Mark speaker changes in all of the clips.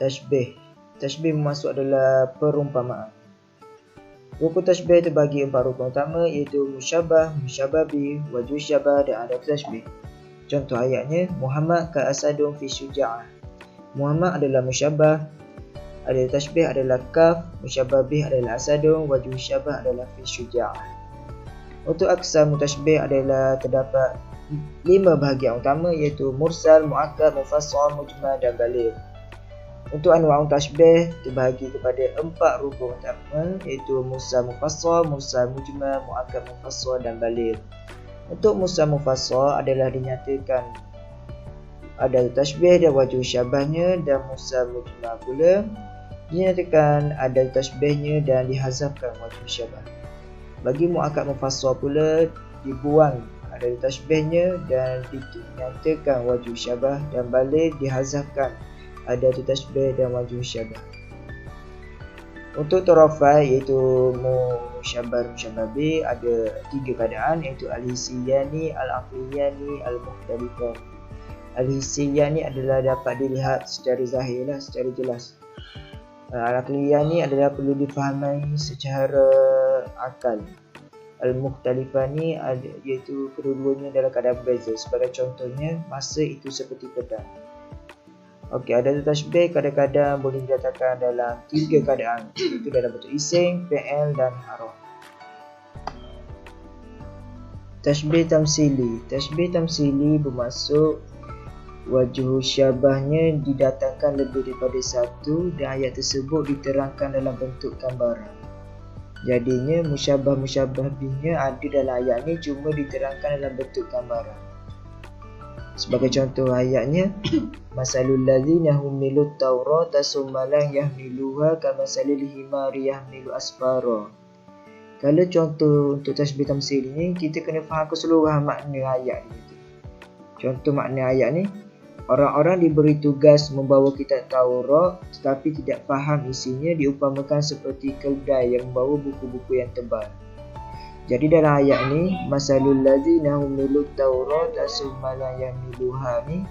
Speaker 1: Tashbih. Tashbih bermaksud adalah perumpamaan. Rukun tashbih terbagi 4 rukun utama, iaitu musyabbah, musyabbah bih, wajh syabah dan adat tashbih. Contoh ayatnya, Muhammad ka'asadun fi syuja'ah. Muhammad adalah musyabbah, adat tashbih adalah kaf, musyabbah bih adalah asadun, wajh syabah adalah fi syuja'ah. Untuk aqsam tashbih adalah terdapat 5 bahagian utama, iaitu mursal, muakkad, mufassal, mujmal dan baligh. Untuk anwa' tashbih terbahagi kepada 4 rukun utama, iaitu mursal mufassal, mursal mujmal, muakkad mufassal dan baligh. Untuk mursal mufassal adalah dinyatakan ada tashbih dan wajh syabahnya, dan mursal mujmal pula dinyatakan ada tashbihnya dan dihazafkan wajh syabah. Bagi muakkad mufassal pula dibuang ada tashbihnya dan dinyatakan wajh syabah, dan baligh dihazafkan ada tashbih dan wajh syabah. Untuk tarafai iaitu musyabbah musyabbah bih ada 3 keadaan, iaitu al-hissiyani, al-aqliyani, al-mukhtalifah. Al-hissiyani adalah dapat dilihat secara zahir, secara jelas. Al-aqliyani adalah perlu difahami secara akal. Al-mukhtalifah ni iaitu kedua-duanya dalam keadaan berbeza. Sebagai contohnya, masa itu seperti pedang. Okey, ada tashbih kadang-kadang boleh dinyatakan dalam 3 keadaan, iaitu dalam bentuk isim, fi'il dan harf. Tashbih tamsili. Tashbih tamsili bermaksud wajh syabahnya didatangkan lebih daripada satu dan ayat tersebut diterangkan dalam bentuk gambaran. Jadinya musyabbah bihnya ada dalam ayat ni, cuma diterangkan dalam bentuk gambaran. Sebagai contoh ayatnya, masalul ladzina humilut taurata summa lam yahmiluha kamasalil himari yahmilu asfara. Kalau contoh untuk tashbih tamsil ni, kita kena faham keseluruhan makna ayat ni. Contoh makna ayat ni, orang-orang diberi tugas membawa kitab Taurat tetapi tidak faham isinya, diumpamakan seperti keldai yang membawa buku-buku yang tebal. Jadi dalam ayat ni, masalul ladzina humilut taurata summa lam yahmiluha ni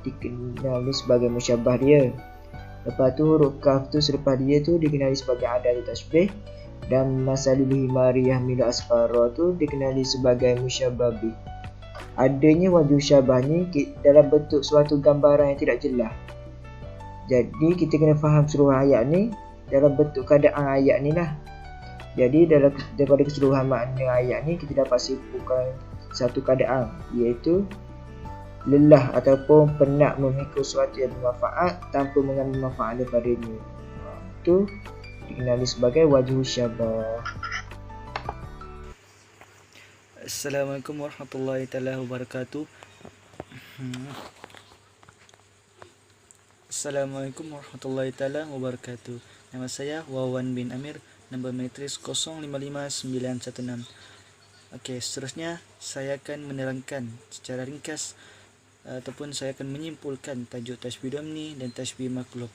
Speaker 1: dikenali sebagai musyabbah dia. Lepas tu huruf kaf tu selepas dia tu dikenali sebagai adat tashbih, dan masalul himari yahmilu asfara tu dikenali sebagai musyabbah bih. Adanya wajh syabah ni dalam bentuk suatu gambaran yang tidak jelas. Jadi kita kena faham seluruh ayat ni dalam bentuk keadaan ayat ni lah. Jadi daripada keseluruhan makna ayat ni kita dapat simpulkan satu keadaan, iaitu lelah ataupun penat memikul sesuatu yang bermanfaat tanpa mengambil manfaat daripadanya. Itu dikenali sebagai wajh syabah.
Speaker 2: Assalamualaikum warahmatullahi taala wabarakatuh. Assalamualaikum warahmatullahi taala wabarakatuh. Nama saya Wawan bin Amir, nombor matris 055916. Okey, seterusnya saya akan menerangkan secara ringkas ataupun saya akan menyimpulkan tajuk tashbih domni dan tashbih maklub.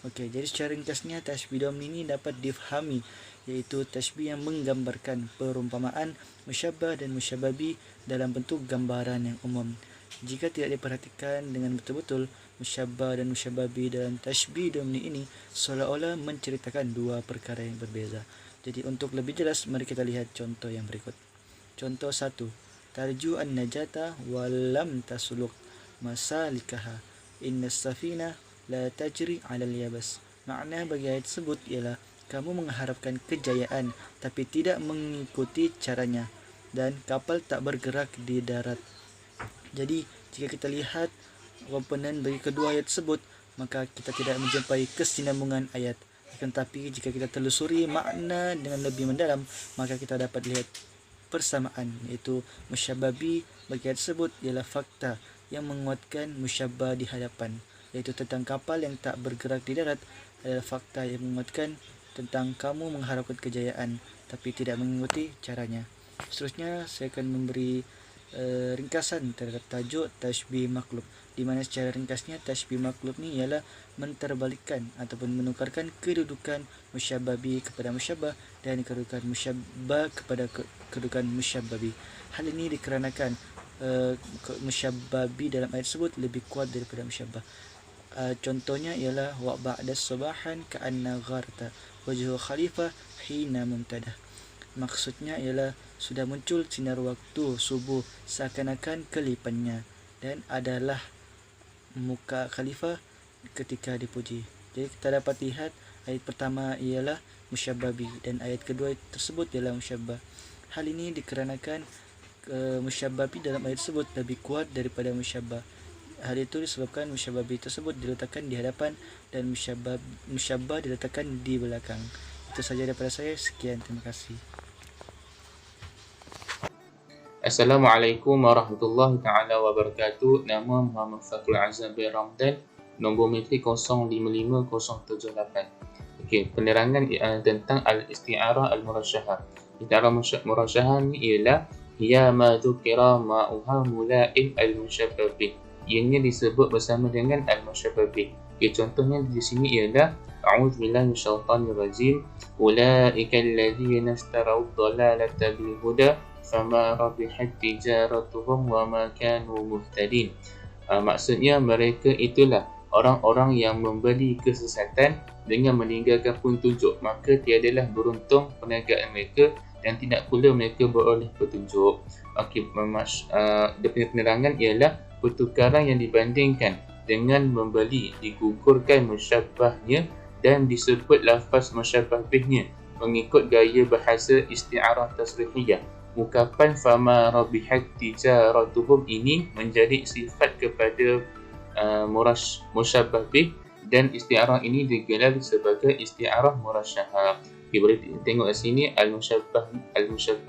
Speaker 2: Okey, jadi secara ringkasnya tashbih domni ini dapat difahami, iaitu tashbih yang menggambarkan perumpamaan musyabbah dan musyabbah bih dalam bentuk gambaran yang umum. Jika tidak diperhatikan dengan betul-betul, musyabbah dan musyabbah bih dalam tashbih domni ini seolah-olah menceritakan dua perkara yang berbeza. Jadi untuk lebih jelas, mari kita lihat contoh yang berikut. Contoh 1. Tarju an-najata wa lam tasuluk masalikaha. Inna safina la tajri 'alal yabas. Makna bagi ayat tersebut ialah kamu mengharapkan kejayaan tapi tidak mengikuti caranya, dan kapal tak bergerak di darat. Jadi jika kita lihat komponen bagi kedua ayat tersebut, maka kita tidak menjumpai kesinambungan ayat. Akan tetapi jika kita telusuri makna dengan lebih mendalam, maka kita dapat lihat persamaan, iaitu musyabbah bih bagi ayat tersebut ialah fakta yang menguatkan musyabbah di hadapan, iaitu tentang kapal yang tak bergerak di darat adalah fakta yang menguatkan tentang kamu mengharapkan kejayaan tapi tidak mengikuti caranya. Seterusnya saya akan memberi ringkasan terhadap tajuk tashbih maklub, di mana secara ringkasnya tashbih maklub ni ialah menterbalikkan ataupun menukarkan kedudukan musyabbah bih kepada musyabbah dan kedudukan musyabbah kepada kedudukan musyabbah bih. Hal ini dikarenakan musyabbah bih dalam ayat tersebut lebih kuat daripada musyabbah. Contohnya ialah wa ba'da sabahan ka'anna gharta wajhu khalifah hina mumtadah. Maksudnya ialah sudah muncul sinar waktu subuh seakan-akan kelipannya, dan adalah muka khalifah ketika dipuji. Jadi kita dapat lihat ayat pertama ialah musyabbah bi dan ayat kedua tersebut ialah musyabbah. Hal ini dikarenakan musyabbah bi dalam ayat tersebut lebih kuat daripada musyabbah. Hal itu disebabkan musyabbah bi tersebut diletakkan di hadapan dan musyabbah diletakkan di belakang. Itu saja daripada saya. Sekian, terima kasih.
Speaker 3: Assalamualaikum warahmatullahi taala wabarakatuh. Nama Muhammad Fakrul Azam bin Ramdan, nombor metrik 055078. Okey, penerangan tentang al-isti'arah al-murasyahah. Isti'arah murasyahah ni ialah ya ma dzukira ma'uha mula'im al-musyabbah bih. Ianya disebut bersama dengan al-musyabbah bih. Okey, contohnya di sini ialah a'udzubillahi minasyaitanir rajim. Ulaika alladzina istarau ad-dhalalata bil huda fama rabihat tijaratuhum wa ma kanu muhtadin. Maksudnya mereka itulah orang-orang yang membeli kesesatan dengan meninggalkan petunjuk, maka tiadalah beruntung perniagaan mereka dan tidak pula mereka beroleh petunjuk. Okey, dia punya penerangan ialah pertukaran yang dibandingkan dengan membeli digugurkan musyabbahnya dan disebut lafaz musyabbah bihnya mengikut gaya bahasa isti'arah tasrihiyah. Ucapan fama rabihat tijaratuhum ini menjadi sifat kepada musyabbah bih, dan isti'arah ini digelar sebagai isti'arah murasyahah. Okay, boleh tengok di sini al-musyabbah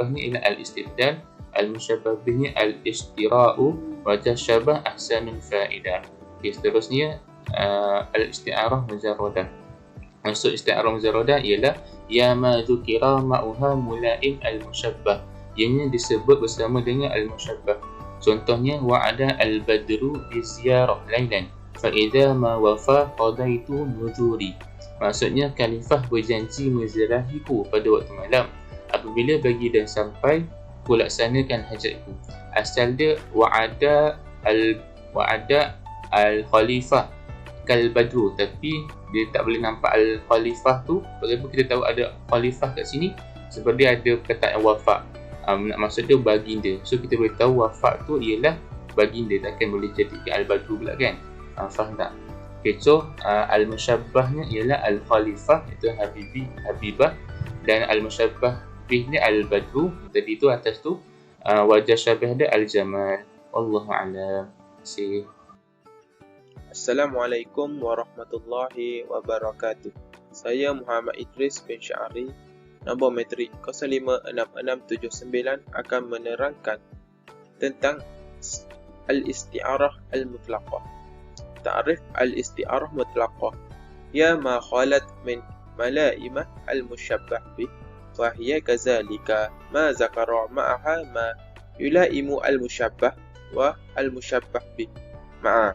Speaker 3: ni ialah al-istibdal, al-musyabbah bih ni al-istira'u wa tashabbah ahsanul fa'idah. Okay, seterusnya al-isti'arah mujarradah. Maksud isti'arah mujarradah ialah ya ma dzukira ma'uha mula'im al-musyabbah. Ianya disebut bersama dengan al-musyabbah. Contohnya wa'ada al-badru bi ziyarah lailan fa idza ma wafa qadaitu nuzuri. Maksudnya khalifah berjanji menziarahiku pada waktu malam. Apabila bagi dan sampai ku laksanakan hajatku. Asal dia wa'ada al-khalifah kal badru, tapi dia tak boleh nampak al-khalifah tu. Bagaimana kita tahu ada khalifah kat sini? Sebab dia ada perkataan wafak. Maksud dia baginda. So kita boleh tahu wafak tu ialah baginda, takkan boleh jadikan al-badru pula kan? Faham tak? Okay, so al-musyabbahnya ialah al-khalifah, itu habibah, dan al-musyabbah bihnya al-badru. Tadi tu atas tu wajah syabah dia al-jamal. Wallahu a'lam.
Speaker 4: Assalamualaikum warahmatullahi wabarakatuh. Saya Muhammad Idris bin Syari, nombor metrik 056679, akan menerangkan tentang al-isti'arah al-mutlaqah. Ta'rif al-isti'arah mutlaqah. Ya ma khalat min malaimah al-musyabbah bih wa hiya kazalika ma zakara ma'aha ma yulaimu al-musyabbah wa al-musyabbah bih ma'a.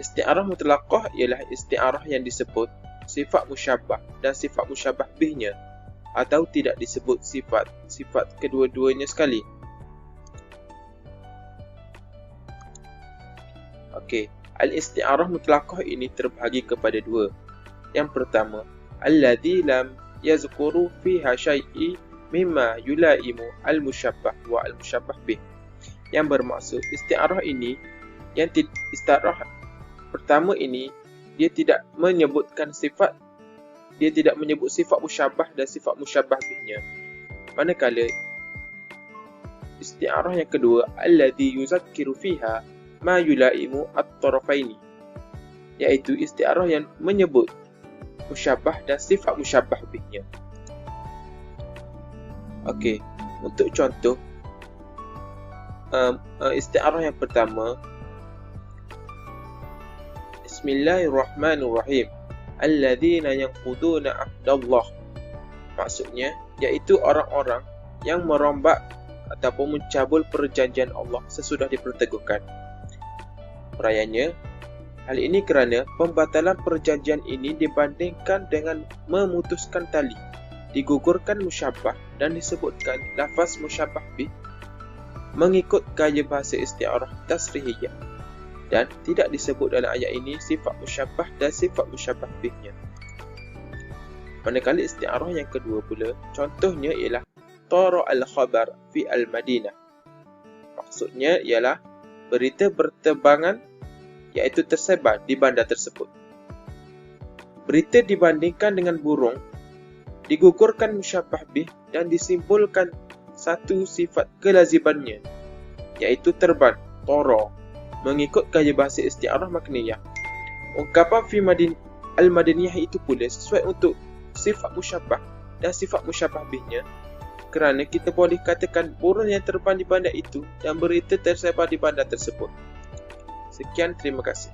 Speaker 4: Isti'arah mutlaqah ialah isti'arah yang disebut sifat musyabbah dan sifat musyabbah bihnya, atau tidak disebut sifat kedua-duanya sekali. Okey, al-isti'arah mutlaqah ini terbahagi kepada dua. Yang pertama, alladzi lam yazkuru fiha syai'i mimma yulaimu al-musyabbah wa al-musyabbah bih. Yang bermaksud isti'arah ini, isti'arah pertama ini dia tidak menyebut sifat musyabbah dan sifat musyabbah bihnya. Manakala isti'arah yang kedua, alladzi yuzakkiru fiha ma yulaimu at-tarafaini, iaitu isti'arah yang menyebut musyabbah dan sifat musyabbah bihnya. Okey, untuk contoh isti'arah yang pertama, Bismillahirrahmanirrahim. Alladzina yanquduna ahdallah. Maksudnya iaitu orang-orang yang merombak ataupun mencabul perjanjian Allah sesudah diperteguhkan. Urayanya, hal ini kerana pembatalan perjanjian ini dibandingkan dengan memutuskan tali, digugurkan musyabbah dan disebutkan lafaz musyabbah bih mengikut gaya bahasa isti'arah tasrihiyah. dan tidak disebut dalam ayat ini sifat musyabbah dan sifat musyabbah bihnya. Manakala isti'arah yang kedua pula, contohnya ialah tara al-khabar fi al-Madinah. Maksudnya ialah berita berterbangan, iaitu tersebar di bandar tersebut. Berita dibandingkan dengan burung, digugurkan musyabbah bih dan disimpulkan satu sifat kelazimannya, iaitu terbang, tara, mengikut gaya bahasa isti'arah makniyah. Ungkapan fi al-Madaniyah itu pula sesuai untuk sifat musyabbah dan sifat musyabbah bihnya, kerana kita boleh katakan burung yang terbang di bandar itu dan berita tersebar di bandar tersebut. Sekian, terima kasih.